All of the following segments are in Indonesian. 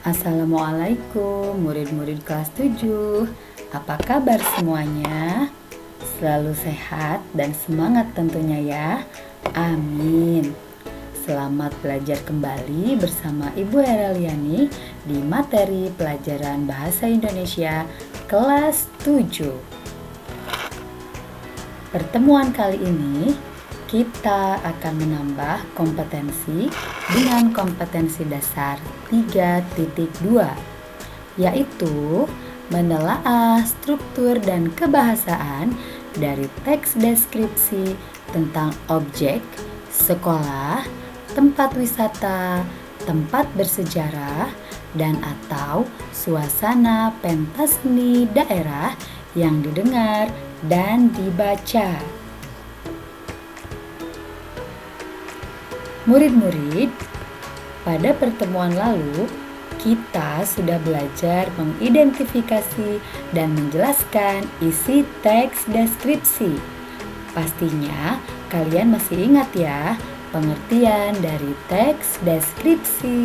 Assalamualaikum murid-murid kelas 7. Apa kabar semuanya? Selalu sehat dan semangat tentunya ya. Amin. Selamat belajar kembali bersama Ibu Heraliani di materi pelajaran Bahasa Indonesia kelas 7. Pertemuan kali ini kita akan menambah kompetensi dengan kompetensi dasar 3.2, yaitu menelaah struktur dan kebahasaan dari teks deskripsi tentang objek, sekolah, tempat wisata, tempat bersejarah, dan atau suasana pentas seni daerah yang didengar dan dibaca. Murid-murid, pada pertemuan lalu kita sudah belajar mengidentifikasi dan menjelaskan isi teks deskripsi. Pastinya kalian masih ingat ya pengertian dari teks deskripsi.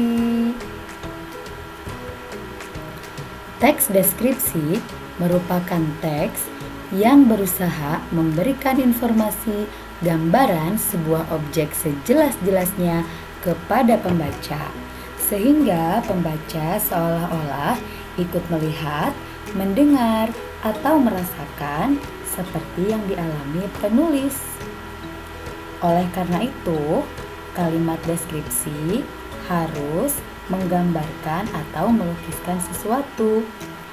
Teks deskripsi merupakan teks yang berusaha memberikan informasi gambaran sebuah objek sejelas-jelasnya kepada pembaca, sehingga pembaca seolah-olah ikut melihat, mendengar, atau merasakan seperti yang dialami penulis. Oleh karena itu, kalimat deskripsi harus menggambarkan atau melukiskan sesuatu,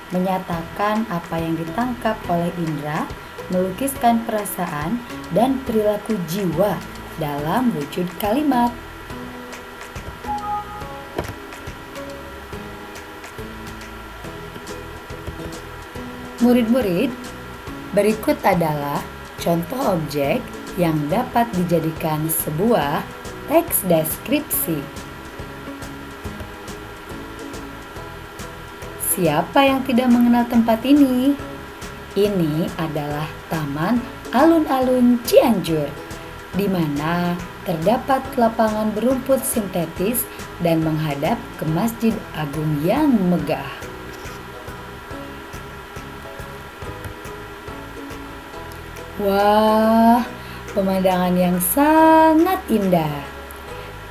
menyatakan apa yang ditangkap oleh indera, melukiskan perasaan dan perilaku jiwa dalam wujud kalimat. Murid-murid, berikut adalah contoh objek yang dapat dijadikan sebuah teks deskripsi. Siapa yang tidak mengenal tempat ini? Ini adalah Taman Alun-Alun Cianjur, di mana terdapat lapangan berumput sintetis dan menghadap ke Masjid Agung yang megah. Wah, pemandangan yang sangat indah.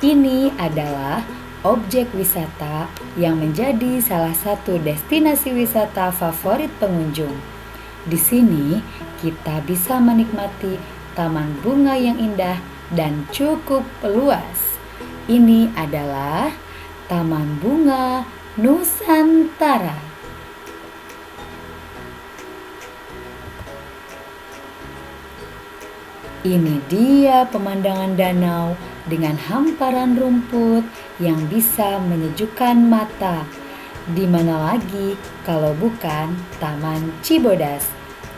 Ini adalah objek wisata yang menjadi salah satu destinasi wisata favorit pengunjung. Di sini kita bisa menikmati taman bunga yang indah dan cukup luas. Ini adalah Taman Bunga Nusantara. Ini dia pemandangan danau dengan hamparan rumput yang bisa menyejukkan mata. Di mana lagi kalau bukan Taman Cibodas?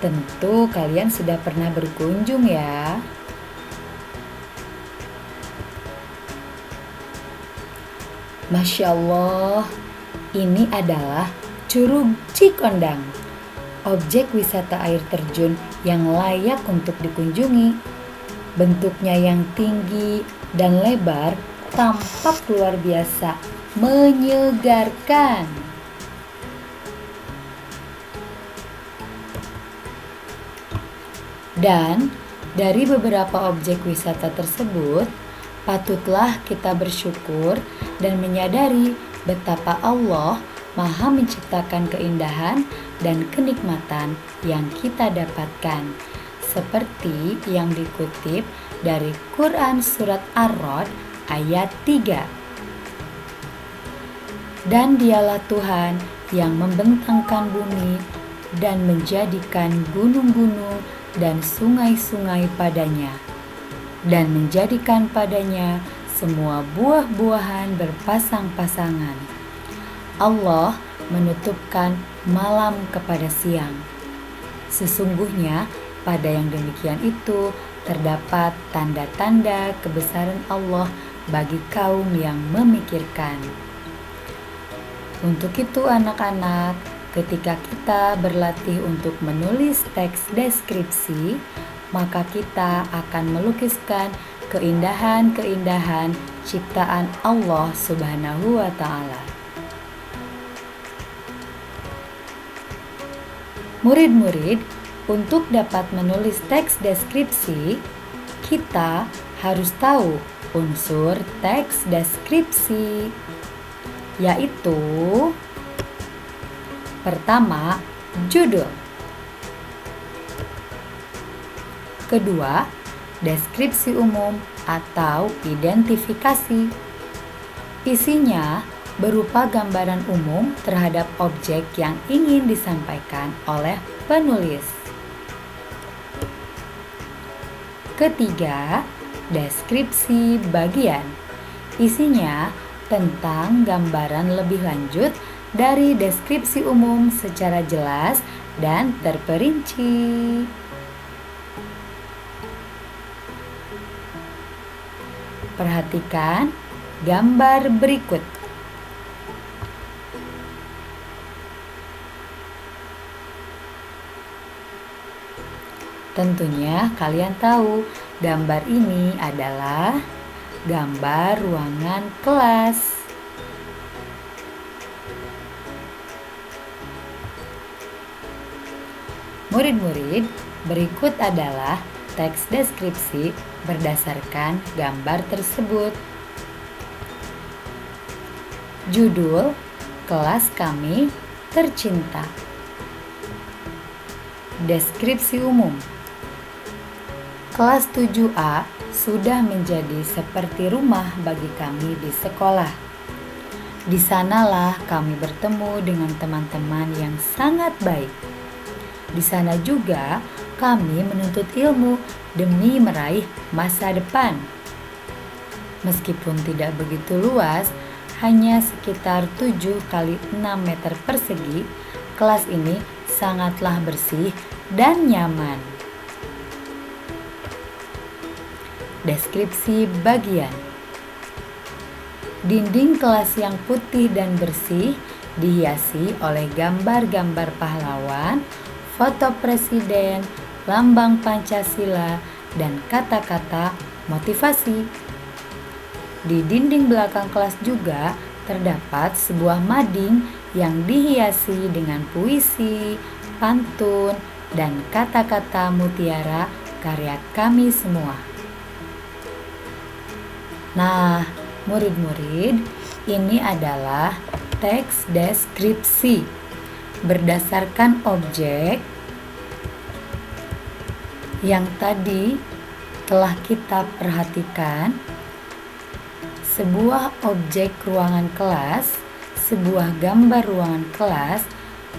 Tentu kalian sudah pernah berkunjung ya. Masya Allah, ini adalah Curug Cikondang, objek wisata air terjun yang layak untuk dikunjungi. Bentuknya yang tinggi dan lebar tampak luar biasa menyegarkan. Dan dari beberapa objek wisata tersebut, patutlah kita bersyukur dan menyadari betapa Allah Maha menciptakan keindahan dan kenikmatan yang kita dapatkan, seperti yang dikutip dari Quran Surat Ar-Ra'd ayat 3. Dan dialah Tuhan yang membentangkan bumi dan menjadikan gunung-gunung dan sungai-sungai padanya, dan menjadikan padanya semua buah-buahan berpasang-pasangan. Allah menutupkan malam kepada siang. Sesungguhnya pada yang demikian itu terdapat tanda-tanda kebesaran Allah bagi kaum yang memikirkan. Untuk itu anak-anak, ketika kita berlatih untuk menulis teks deskripsi, maka kita akan melukiskan keindahan-keindahan ciptaan Allah Subhanahu wa Ta'ala. Murid-murid, untuk dapat menulis teks deskripsi, kita harus tahu unsur teks deskripsi, yaitu pertama, judul. Kedua, deskripsi umum atau identifikasi. Isinya berupa gambaran umum terhadap objek yang ingin disampaikan oleh penulis. Ketiga, deskripsi bagian. Isinya tentang gambaran lebih lanjut dari deskripsi umum secara jelas dan terperinci. Perhatikan gambar berikut. Tentunya kalian tahu gambar ini adalah gambar ruangan kelas. Murid-murid, berikut adalah teks deskripsi berdasarkan gambar tersebut. Judul, kelas kami tercinta. Deskripsi umum. Kelas 7A sudah menjadi seperti rumah bagi kami di sekolah. Di sanalah kami bertemu dengan teman-teman yang sangat baik. Di sana juga kami menuntut ilmu demi meraih masa depan. Meskipun tidak begitu luas, hanya sekitar 7 kali 6 meter persegi, kelas ini sangatlah bersih dan nyaman. Deskripsi bagian. Dinding kelas yang putih dan bersih dihiasi oleh gambar-gambar pahlawan, foto presiden, lambang Pancasila, dan kata-kata motivasi. Di dinding belakang kelas juga terdapat sebuah mading yang dihiasi dengan puisi, pantun, dan kata-kata mutiara karya kami semua. Nah, murid-murid, ini adalah teks deskripsi berdasarkan objek yang tadi telah kita perhatikan. Sebuah objek ruangan kelas, sebuah gambar ruangan kelas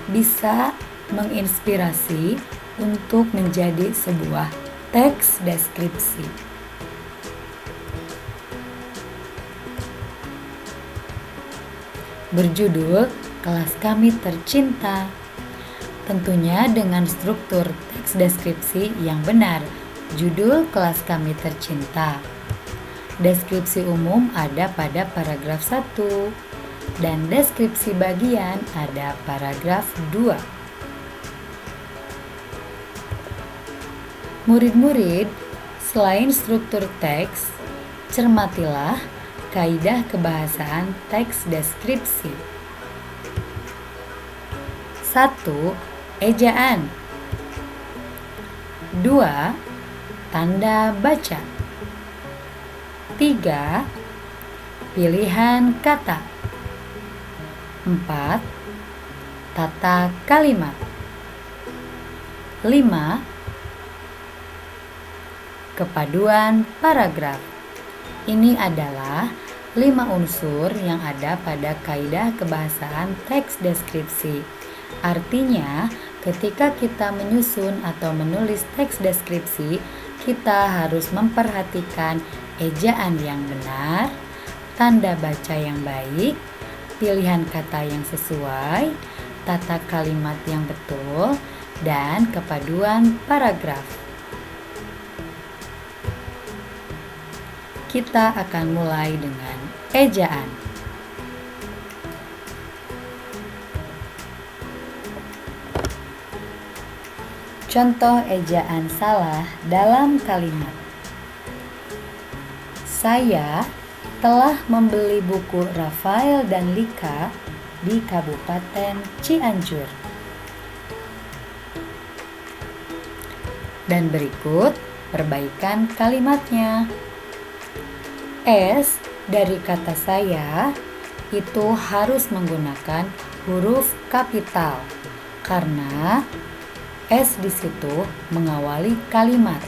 bisa menginspirasi untuk menjadi sebuah teks deskripsi. Berjudul Kelas Kami Tercinta. Tentunya dengan struktur teks deskripsi yang benar. Judul Kelas Kami Tercinta. Deskripsi umum ada pada paragraf 1 dan deskripsi bagian ada paragraf 2. Murid-murid, selain struktur teks, cermatilah kaidah kebahasaan teks deskripsi. 1. Ejaan. 2. Tanda baca. 3. Pilihan kata. 4. Tata kalimat. 5. Kepaduan paragraf. Ini adalah 5 unsur yang ada pada kaidah kebahasaan teks deskripsi. Artinya, ketika kita menyusun atau menulis teks deskripsi, kita harus memperhatikan ejaan yang benar, tanda baca yang baik, pilihan kata yang sesuai, tata kalimat yang betul, dan kepaduan paragraf. Kita akan mulai dengan ejaan. Contoh ejaan salah dalam kalimat. Saya telah membeli buku Rafael dan Lika di Kabupaten Cianjur. Dan berikut perbaikan kalimatnya. S dari kata saya itu harus menggunakan huruf kapital karena S di situ mengawali kalimat.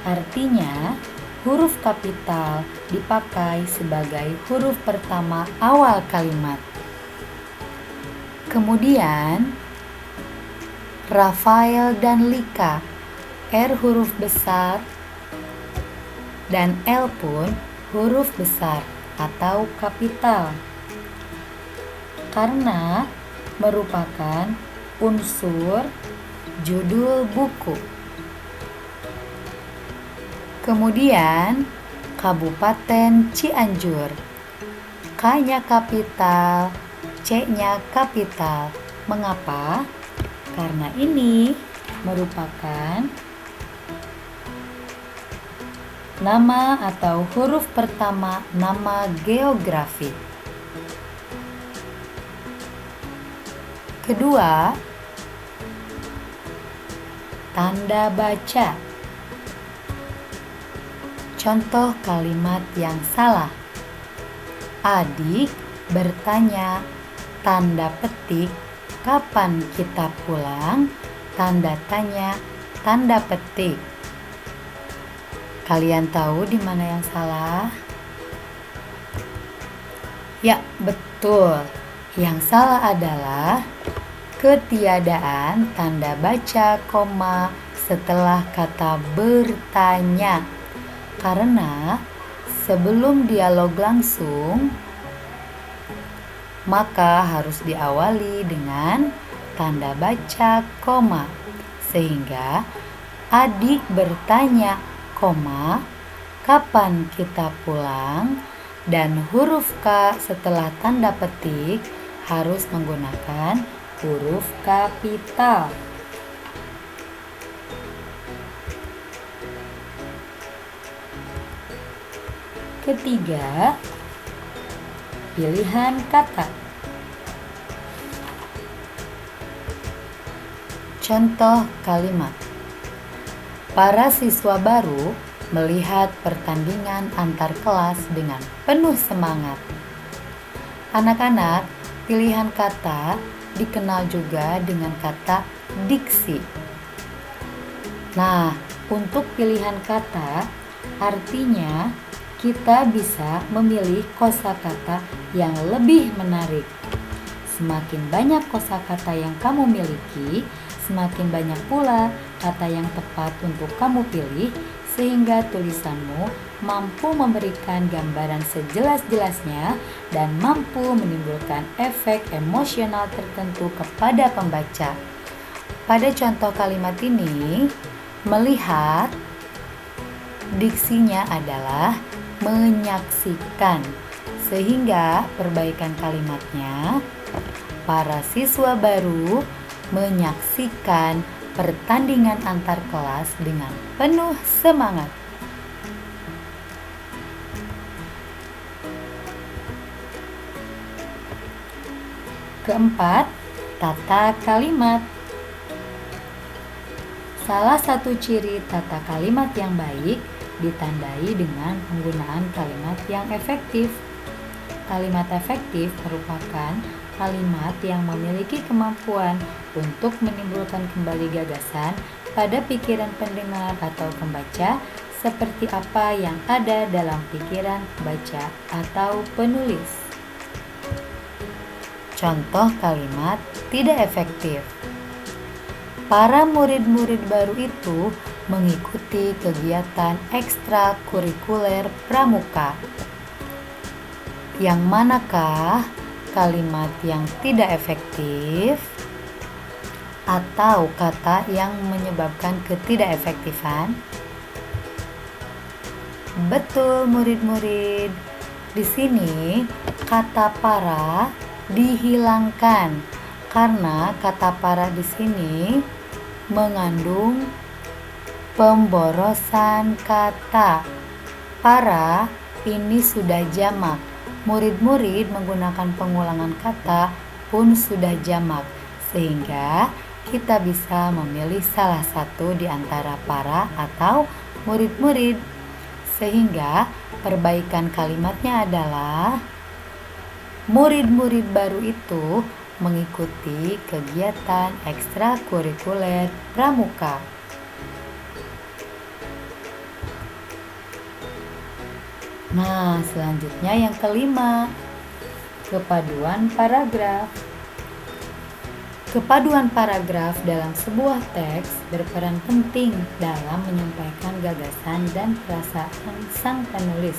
Artinya, huruf kapital dipakai sebagai huruf pertama awal kalimat. Kemudian, Rafael dan Lika, R huruf besar dan L pun huruf besar atau kapital karena merupakan unsur judul buku. Kemudian Kabupaten Cianjur, K-nya kapital, C-nya kapital. Mengapa? Karena ini merupakan nama atau huruf pertama nama geografi. Kedua, tanda baca. Contoh kalimat yang salah. Adik bertanya, tanda petik, kapan kita pulang? Tanda tanya, tanda petik. Kalian tahu di mana yang salah? Ya, betul. Yang salah adalah ketiadaan tanda baca koma setelah kata bertanya. Karena sebelum dialog langsung, maka harus diawali dengan tanda baca koma. Sehingga adik bertanya, koma, kapan kita pulang? Dan huruf K setelah tanda petik harus menggunakan huruf kapital. Ketiga, pilihan kata. Contoh kalimat. Para siswa baru melihat pertandingan antar kelas dengan penuh semangat. Anak-anak, pilihan kata dikenal juga dengan kata diksi. Nah, untuk pilihan kata artinya kita bisa memilih kosakata yang lebih menarik. Semakin banyak kosakata yang kamu miliki, semakin banyak pula kata yang tepat untuk kamu pilih, sehingga tulisanmu mampu memberikan gambaran sejelas-jelasnya dan mampu menimbulkan efek emosional tertentu kepada pembaca. Pada contoh kalimat ini, melihat diksinya adalah menyaksikan, sehingga perbaikan kalimatnya, para siswa baru menyaksikan pertandingan antar kelas dengan penuh semangat. Keempat, tata kalimat. Salah satu ciri tata kalimat yang baik ditandai dengan penggunaan kalimat yang efektif. Kalimat efektif merupakan kalimat yang memiliki kemampuan untuk menimbulkan kembali gagasan pada pikiran pendengar atau pembaca seperti apa yang ada dalam pikiran pembaca atau penulis. Contoh kalimat tidak efektif. Para murid-murid baru itu mengikuti kegiatan ekstrakurikuler pramuka. Yang manakah kalimat yang tidak efektif atau kata yang menyebabkan ketidakefektifan? Betul, murid-murid. Di sini kata para dihilangkan karena kata para di sini mengandung pemborosan kata. Para ini sudah jamak. Murid-murid menggunakan pengulangan kata pun sudah jamak, sehingga kita bisa memilih salah satu di antara para atau murid-murid, sehingga perbaikan kalimatnya adalah murid-murid baru itu mengikuti kegiatan ekstrakurikuler pramuka. Nah, selanjutnya yang kelima, kepaduan paragraf. Kepaduan paragraf dalam sebuah teks berperan penting dalam menyampaikan gagasan dan perasaan sang penulis.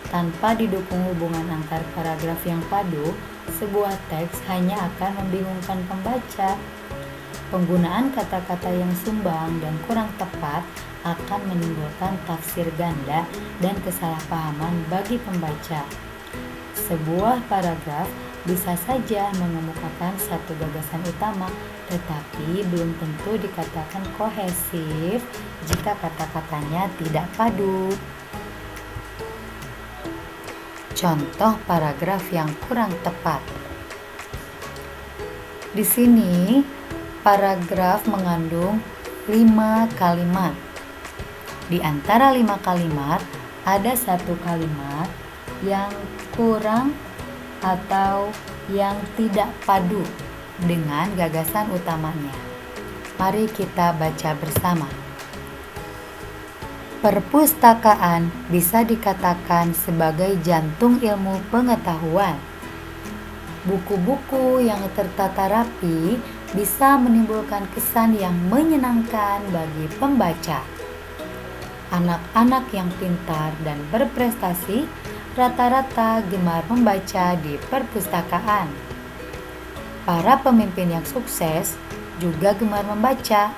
Tanpa didukung hubungan antar paragraf yang padu, sebuah teks hanya akan membingungkan pembaca. Penggunaan kata-kata yang sumbang dan kurang tepat akan menimbulkan tafsir ganda dan kesalahpahaman bagi pembaca. Sebuah paragraf bisa saja mengemukakan satu gagasan utama, tetapi belum tentu dikatakan kohesif jika kata-katanya tidak padu. Contoh paragraf yang kurang tepat. Di sini, paragraf mengandung 5 kalimat. Di antara 5 kalimat, ada satu kalimat yang kurang atau yang tidak padu dengan gagasan utamanya. Mari kita baca bersama. Perpustakaan bisa dikatakan sebagai jantung ilmu pengetahuan. Buku-buku yang tertata rapi bisa menimbulkan kesan yang menyenangkan bagi pembaca. Anak-anak yang pintar dan berprestasi rata-rata gemar membaca di perpustakaan. Para pemimpin yang sukses juga gemar membaca.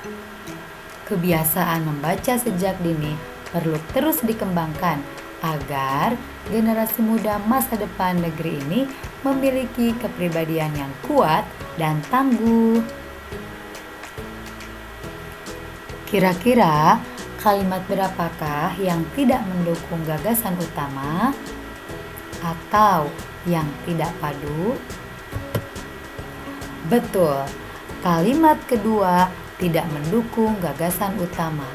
Kebiasaan membaca sejak dini perlu terus dikembangkan agar generasi muda masa depan negeri ini memiliki kepribadian yang kuat dan tangguh. Kira-kira kalimat berapakah yang tidak mendukung gagasan utama atau yang tidak padu? Betul, kalimat kedua tidak mendukung gagasan utama.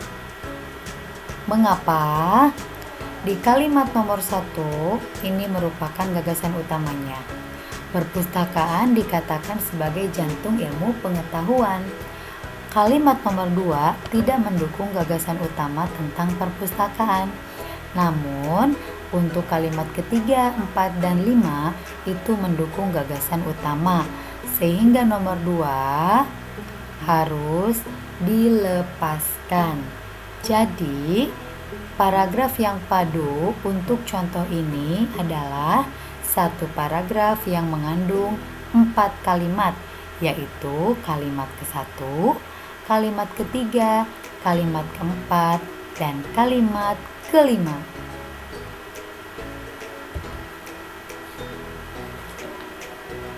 Mengapa? Di kalimat nomor 1, ini merupakan gagasan utamanya. Perpustakaan dikatakan sebagai jantung ilmu pengetahuan. Kalimat nomor 2 tidak mendukung gagasan utama tentang perpustakaan. Namun, untuk kalimat ketiga, 4, dan 5 itu mendukung gagasan utama, sehingga nomor 2 harus dilepaskan. Jadi, paragraf yang padu untuk contoh ini adalah satu paragraf yang mengandung 4 kalimat, yaitu kalimat ke-1, kalimat ketiga, kalimat keempat, dan kalimat kelima.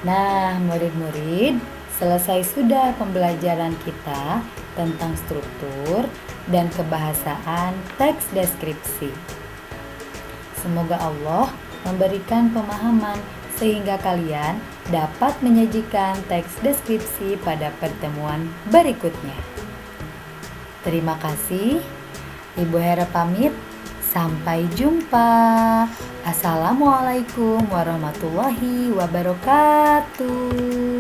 Nah, murid-murid, selesai sudah pembelajaran kita tentang struktur dan kebahasaan teks deskripsi. Semoga Allah memberikan pemahaman sehingga kalian dapat menyajikan teks deskripsi pada pertemuan berikutnya. Terima kasih. Ibu Hera pamit. Sampai jumpa. Assalamualaikum warahmatullahi wabarakatuh.